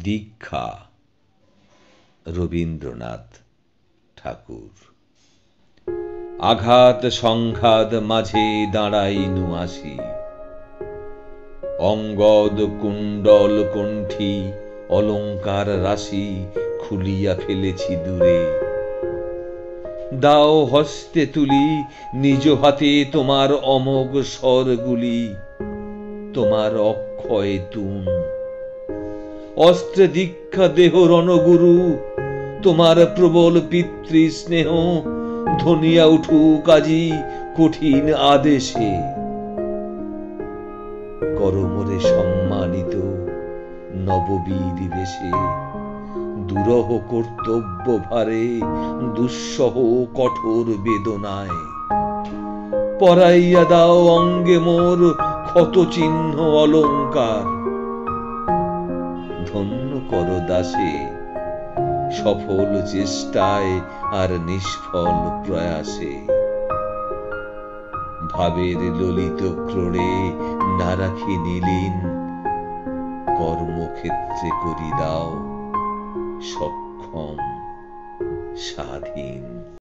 দীক্ষা রবীন্দ্রনাথ ঠাকুর। আঘাত সংঘাত মাঝে দাঁড়াইনু আসি, অঙ্গদ কুণ্ডল কণ্ঠী অলঙ্কার রাশি খুলিয়া ফেলেছি দূরে। দাও হস্তে তুলি নিজ হাতে তোমার অমোঘ স্বরগুলি, তোমার অক্ষয় তুন। অস্ত্রে দীক্ষা দেহ রণগুরু, তোমার প্রবল পিতৃ স্নেহ ধনিয়া উঠুক আজি কঠিন আদেশে। করমরে সম্মানিত নববীর বেশে, দুরহ কর্তব্য ভারে দুঃসহ কঠোর বেদনায়। পরাইয়া দাও অঙ্গে মোর ক্ষত চিহ্ন অলঙ্কার, ধন্য কর দাসে সফল চেষ্টায় আর নিষ্ফল প্রয়াসে। ভাবের ললিত ক্রোড়ে না রাখি নীলিন, কর্মক্ষেত্রে করি দাও সক্ষম স্বাধীন।